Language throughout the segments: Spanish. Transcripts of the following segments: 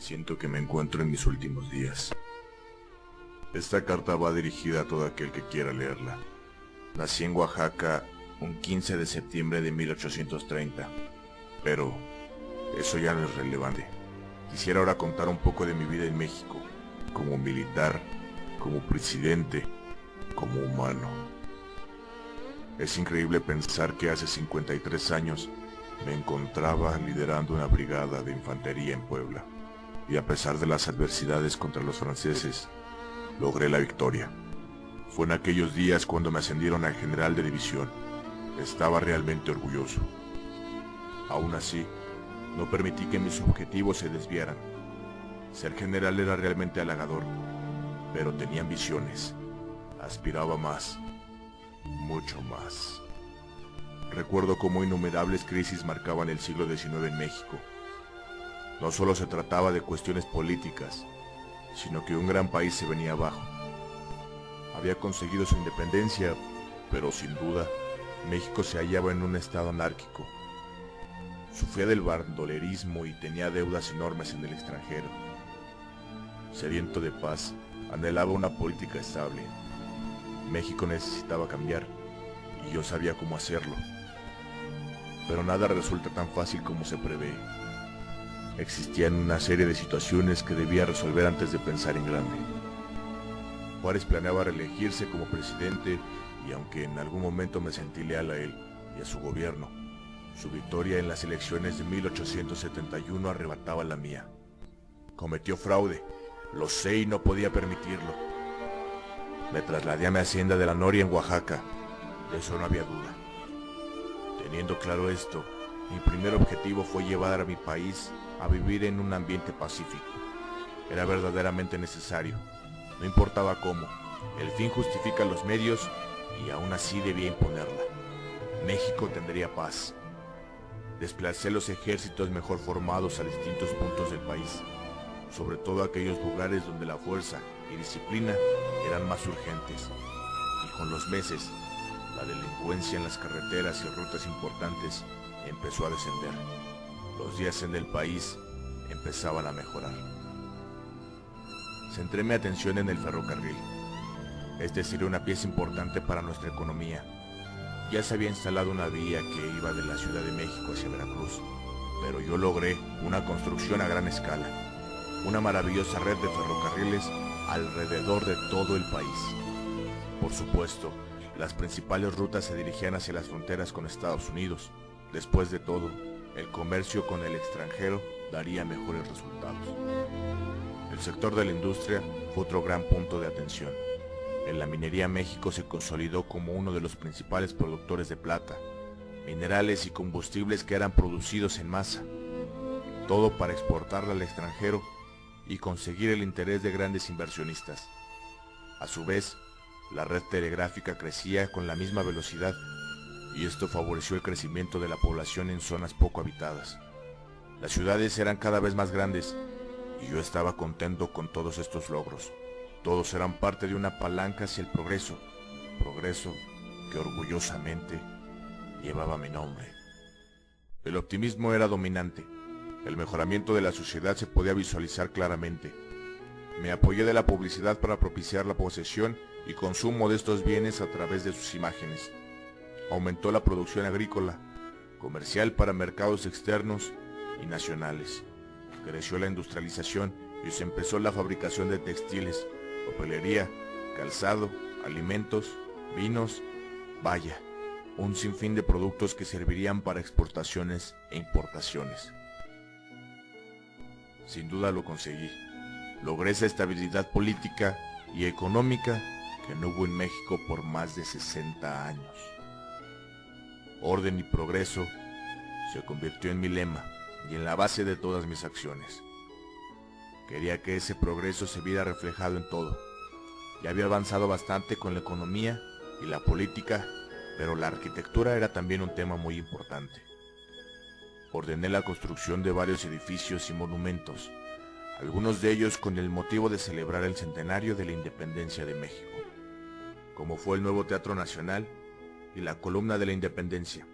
Siento que me encuentro en mis últimos días. Esta carta va dirigida a todo aquel que quiera leerla. Nací en Oaxaca un 15 de septiembre de 1830, pero eso ya no es relevante. Quisiera ahora contar un poco de mi vida en México, como militar, como presidente, como humano. Es increíble pensar que hace 53 años me encontraba liderando una brigada de infantería en Puebla. Y a pesar de las adversidades contra los franceses, logré la victoria. Fue en aquellos días cuando me ascendieron a general de división. Estaba realmente orgulloso. Aún así, no permití que mis objetivos se desviaran. Ser general era realmente halagador, pero tenía ambiciones. Aspiraba más, mucho más. Recuerdo cómo innumerables crisis marcaban el siglo XIX en México. No solo se trataba de cuestiones políticas, sino que un gran país se venía abajo. Había conseguido su independencia, pero sin duda, México se hallaba en un estado anárquico. Sufría del bandolerismo y tenía deudas enormes en el extranjero. Sediento de paz, anhelaba una política estable. México necesitaba cambiar, y yo sabía cómo hacerlo. Pero nada resulta tan fácil como se prevé. Existían una serie de situaciones que debía resolver antes de pensar en grande. Juárez planeaba reelegirse como presidente y aunque en algún momento me sentí leal a él y a su gobierno, su victoria en las elecciones de 1871 arrebataba la mía. Cometió fraude, lo sé y no podía permitirlo. Me trasladé a mi hacienda de la Noria en Oaxaca, de eso no había duda. Teniendo claro esto, mi primer objetivo fue llevar a mi país a vivir en un ambiente pacífico. Era verdaderamente necesario, no importaba cómo, el fin justifica los medios y aún así debía imponerla. México tendría paz. Desplacé los ejércitos mejor formados a distintos puntos del país, sobre todo aquellos lugares donde la fuerza y disciplina eran más urgentes. Y con los meses, la delincuencia en las carreteras y rutas importantes empezó a descender. Los días en el país empezaban a mejorar. Centré mi atención en el ferrocarril. Este sería una pieza importante para nuestra economía. Ya se había instalado una vía que iba de la Ciudad de México hacia Veracruz, pero yo logré una construcción a gran escala, una maravillosa red de ferrocarriles alrededor de todo el país. Por supuesto, las principales rutas se dirigían hacia las fronteras con Estados Unidos. Después de todo, el comercio con el extranjero daría mejores resultados. El sector de la industria fue otro gran punto de atención. En la minería México se consolidó como uno de los principales productores de plata, minerales y combustibles que eran producidos en masa, todo para exportarla al extranjero y conseguir el interés de grandes inversionistas. A su vez, la red telegráfica crecía con la misma velocidad y esto favoreció el crecimiento de la población en zonas poco habitadas. Las ciudades eran cada vez más grandes y yo estaba contento con todos estos logros. Todos eran parte de una palanca hacia el progreso que orgullosamente llevaba mi nombre. El optimismo era dominante. El mejoramiento de la sociedad se podía visualizar claramente. Me apoyé de la publicidad para propiciar la posesión y consumo de estos bienes a través de sus imágenes. Aumentó la producción agrícola, comercial para mercados externos y nacionales. Creció la industrialización y se empezó la fabricación de textiles, papelería, calzado, alimentos, vinos, vaya, un sinfín de productos que servirían para exportaciones e importaciones. Sin duda lo conseguí. Logré esa estabilidad política y económica que no hubo en México por más de 60 años. Orden y progreso se convirtió en mi lema y en la base de todas mis acciones. Quería que ese progreso se viera reflejado en todo. Ya había avanzado bastante con la economía y la política, pero la arquitectura era también un tema muy importante. Ordené la construcción de varios edificios y monumentos, algunos de ellos con el motivo de celebrar el centenario de la independencia de México, como fue el nuevo Teatro Nacional y la Columna de la Independencia.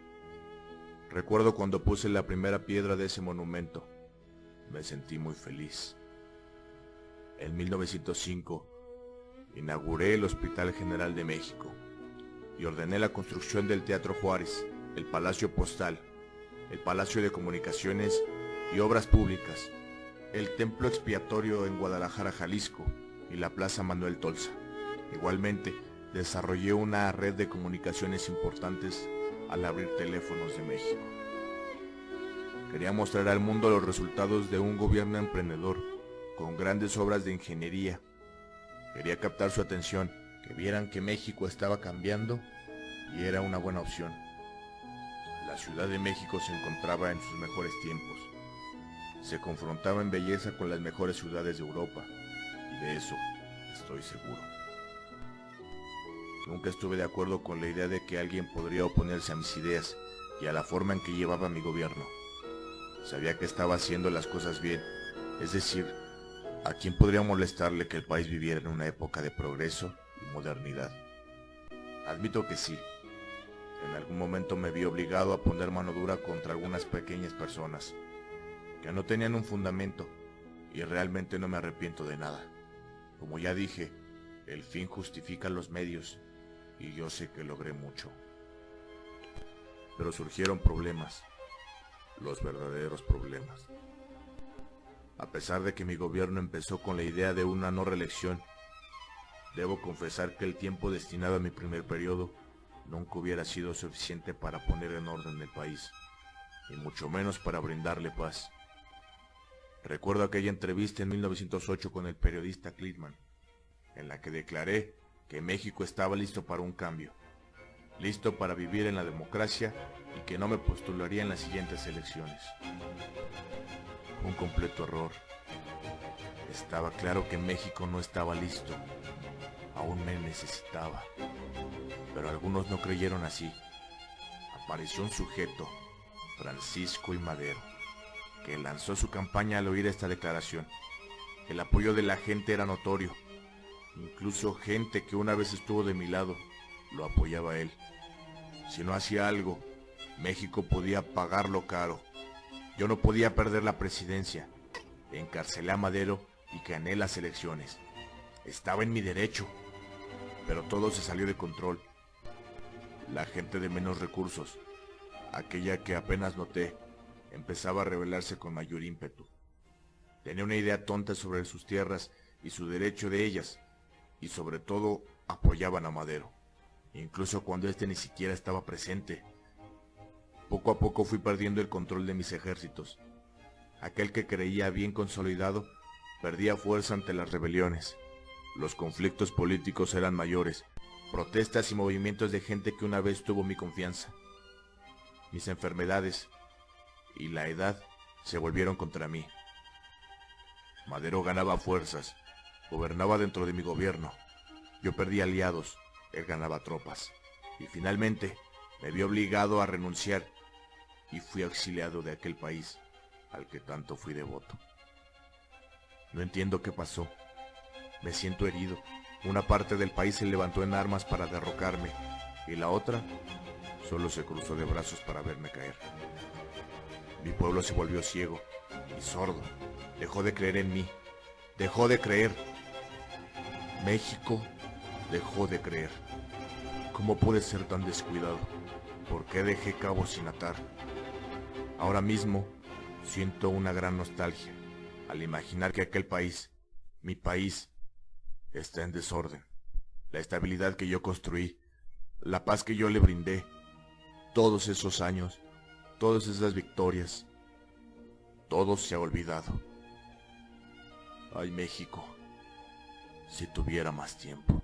Recuerdo cuando puse la primera piedra de ese monumento. me sentí muy feliz. En 1905, inauguré el Hospital General de México y ordené la construcción del Teatro Juárez, el Palacio Postal, el Palacio de Comunicaciones y Obras Públicas, el Templo Expiatorio en Guadalajara, Jalisco, y la Plaza Manuel Tolsa. Igualmente, desarrollé una red de comunicaciones importantes al abrir Teléfonos de México. Quería mostrar al mundo los resultados de un gobierno emprendedor, con grandes obras de ingeniería. Quería captar su atención, que vieran que México estaba cambiando y era una buena opción. La Ciudad de México se encontraba en sus mejores tiempos. Se confrontaba en belleza con las mejores ciudades de Europa, y de eso estoy seguro. Nunca estuve de acuerdo con la idea de que alguien podría oponerse a mis ideas y a la forma en que llevaba mi gobierno. Sabía que estaba haciendo las cosas bien, es decir, ¿a quién podría molestarle que el país viviera en una época de progreso y modernidad? Admito que sí. En algún momento me vi obligado a poner mano dura contra algunas pequeñas personas que no tenían un fundamento, y realmente no me arrepiento de nada. Como ya dije, el fin justifica los medios, y yo sé que logré mucho. Pero surgieron problemas, los verdaderos problemas. A pesar de que mi gobierno empezó con la idea de una no reelección, debo confesar que el tiempo destinado a mi primer periodo nunca hubiera sido suficiente para poner en orden el país, y mucho menos para brindarle paz. Recuerdo aquella entrevista en 1908 con el periodista Clitman, en la que declaré que México estaba listo para un cambio, listo para vivir en la democracia y que no me postularía en las siguientes elecciones. Fue un completo error. Estaba claro que México no estaba listo, aún me necesitaba, pero algunos no creyeron así. Apareció un sujeto, Francisco I. Madero, que lanzó su campaña al oír esta declaración. El apoyo de la gente era notorio. Incluso gente que una vez estuvo de mi lado lo apoyaba a él. Si no hacía algo, México podía pagarlo caro. Yo no podía perder la presidencia. Encarcelé a Madero y gané las elecciones. Estaba en mi derecho, pero todo se salió de control. La gente de menos recursos, aquella que apenas noté, empezaba a rebelarse con mayor ímpetu. Tenía una idea tonta sobre sus tierras y su derecho de ellas, y sobre todo apoyaban a Madero, incluso cuando éste ni siquiera estaba presente. Poco a poco fui perdiendo el control de mis ejércitos. Aquel que creía bien consolidado perdía fuerza ante las rebeliones. Los conflictos políticos eran mayores, protestas y movimientos de gente que una vez tuvo mi confianza. Mis enfermedades y la edad se volvieron contra mí. Madero ganaba fuerzas, gobernaba dentro de mi gobierno. Yo perdí aliados, él ganaba tropas. Y finalmente me vi obligado a renunciar y fui exiliado de aquel país al que tanto fui devoto. No entiendo qué pasó. Me siento herido. Una parte del país se levantó en armas para derrocarme y la otra solo se cruzó de brazos para verme caer. Mi pueblo se volvió ciego y sordo. Dejó de creer en mí. Dejó de creer. México dejó de creer. ¿Cómo pude ser tan descuidado? ¿Por qué dejé cabos sin atar? Ahora mismo siento una gran nostalgia al imaginar que aquel país, mi país, está en desorden. La estabilidad que yo construí, la paz que yo le brindé, todos esos años, todas esas victorias, todo se ha olvidado. Ay, México, si tuviera más tiempo.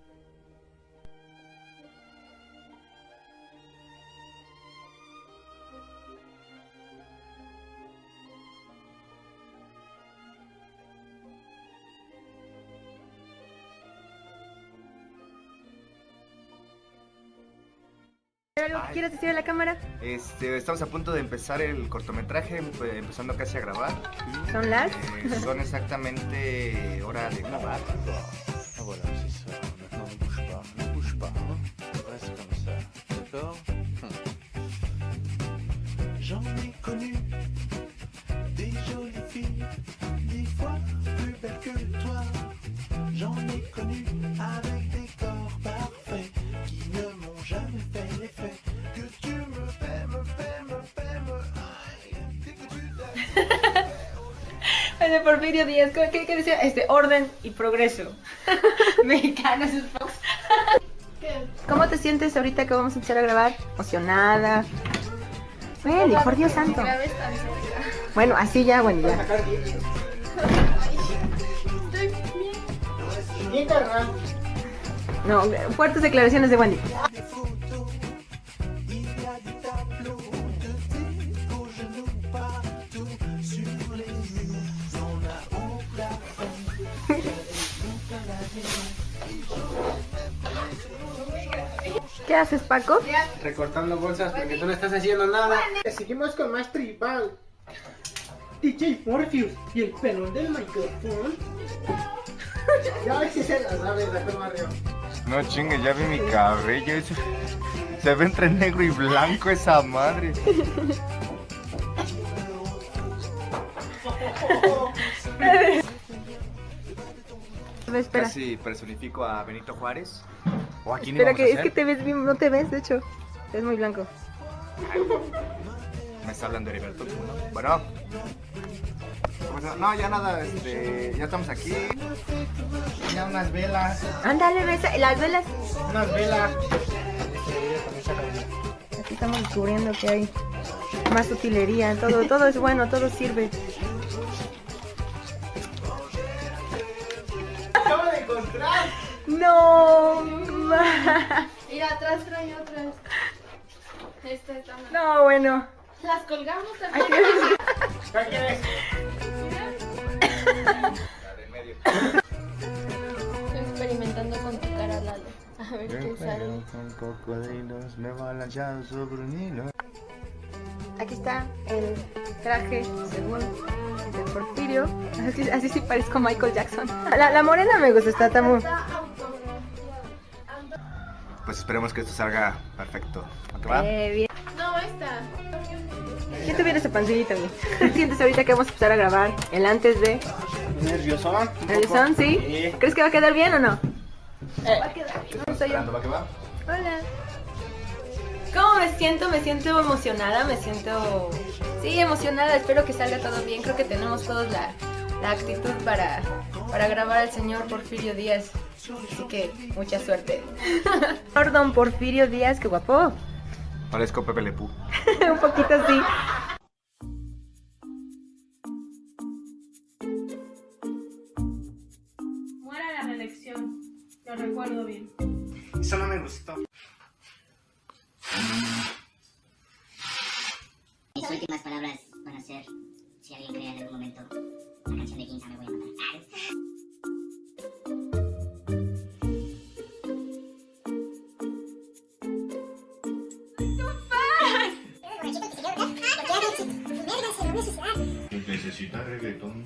¿Algo que quieras decir a la cámara? Estamos a punto de empezar el cortometraje, empezando casi a grabar. ¿Son las? Son exactamente hora de grabar. Ah voilà, c'est ça. Maintenant ne bouge pas, hein. Reste comme ça, d'accord? J'en ai connu des jolies filles J'en ai connu avec des corps parfaits qui ne m'ont jamais fait l'effet que tu me fais, ay, que tu De Porfirio Díaz, ¿qué decía? Orden y progreso. Mexicano, sus Fox. ¿Cómo te sientes ahorita que vamos a empezar a grabar? ¿Emocionada? Bueno, por Dios santo. Bueno, así ya, bueno, ya. Bien carnal. No, fuertes declaraciones de Wendy. ¿Qué haces, Paco? Recortando bolsas porque tú no estás haciendo nada. Seguimos con más tribal. DJ Morpheus y el pelón del micrófono. Ya ves que se la sabe, la Mario. No chingue, ya vi mi cabello. Se ve entre negro y blanco esa madre. Espera, Casi personifico a Benito Juárez. O aquí ni espera, vamos a que es hacer. que te ves bien, no te ves, de hecho. Es muy blanco. Me está hablando Heriberto. Bueno. ¿Cómo está? No, ya nada, ya estamos aquí. Ya unas velas. Ándale, besa, las velas. Unas velas. Aquí estamos descubriendo que hay más utilería, todo es bueno, todo sirve. Acabo de encontrar. No, Mira, atrás trae otras. Esta está mal. no, bueno. Las colgamos Ay, también. ¿Qué quieres? Estoy experimentando con tu cara, Lalo. A ver qué sale. Con cocodrilos me va lanzando sobre un hilo. Aquí está el traje según de Porfirio. Así sí parezco Michael Jackson. La morena me gusta, está muy... Está autografiado. Pues esperemos que esto salga perfecto. ¿Ok va? Bien. No, esta. ¿Quién tuviera esa pancillita, güey? ¿Qué sientes ahorita que vamos a empezar a grabar? El antes de... ¿Nerviosón? ¿Nelson, sí? Sí. ¿Crees que va a quedar bien o no? Va a quedar bien. No soy yo. ¿Va que va? Hola. ¿Cómo me siento? Me siento emocionada, me siento... Sí, emocionada, espero que salga todo bien. Creo que tenemos todos la actitud para grabar al señor Porfirio Díaz. Así que, mucha suerte. Don Porfirio Díaz, qué guapo. Parezco Pepe Le Pew. Un poquito así. Muera la reelección. Lo recuerdo bien. Eso no me gustó. Mis últimas palabras van a ser, si alguien crea en algún momento, la canción de Quinta me voy a matar. Necesita reggaetón.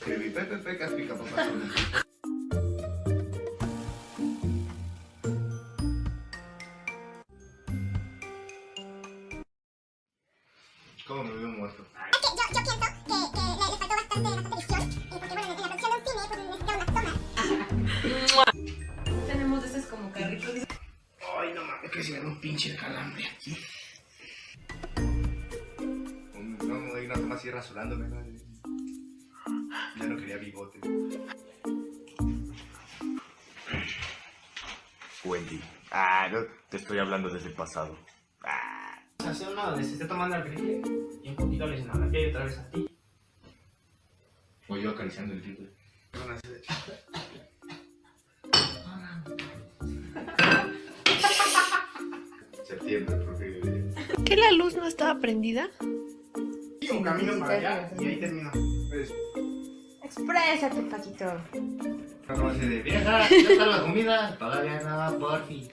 Que mi Pepe Pecas pica papá. ¿Cómo me veo muerto? Yo pienso que le faltó bastante visión, porque bueno, en la producción de un cine pues necesitaba unas tomas. Tenemos esos como carritos. Ay, no mames, que se me da un pinche calambre aquí. No, hay una toma así rasurándome, ¿no? Ya no quería bigote. Wendy. No, te estoy hablando desde el pasado. Hacer uno donde se esté tomando el rifle y un poquito la escenografía y otra vez a ti. O yo acariciando el rifle. Septiembre, porque... ¿Que la luz no estaba prendida? Y un camino para allá y ahí termino. Pues, Exprésate, Paquito. ¿cómo se de Vieja, ya está la comida. Todavía nada, porfi.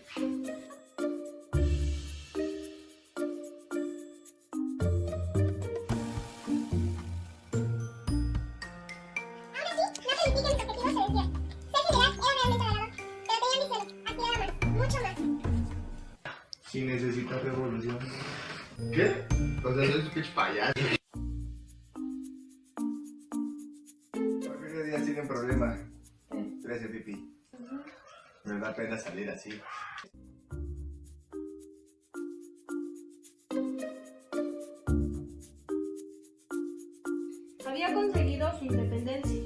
No se indican sus objetivos se desvían. Ser general era realmente halagador, pero tenían mis celos, aspiraba más, mucho más. si necesita revolución. ¿Qué? O sea, no es un pinche payaso. Porfirio Díaz tiene un problema. Voy a hacer pipí. Me da pena salir así. Había conseguido su independencia,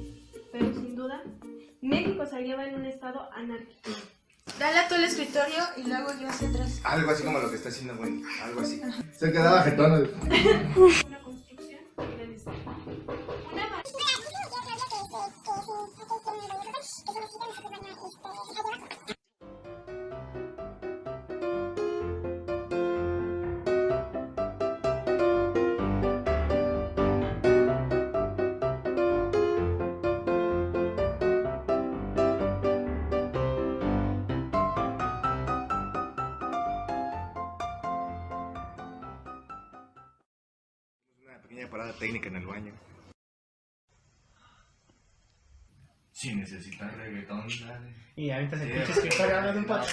pero sin duda, México se hallaba en un estado anárquico. Dale tú el escritorio y luego yo hacia atrás. Algo así como lo que está haciendo, güey. Algo así. Se quedaba jetón. Una construcción de desierto. Una ma- Una pequeña parada técnica en el baño. Si necesitas reggaetón, dale. Y ahorita se escucha escritorio hablando un poco.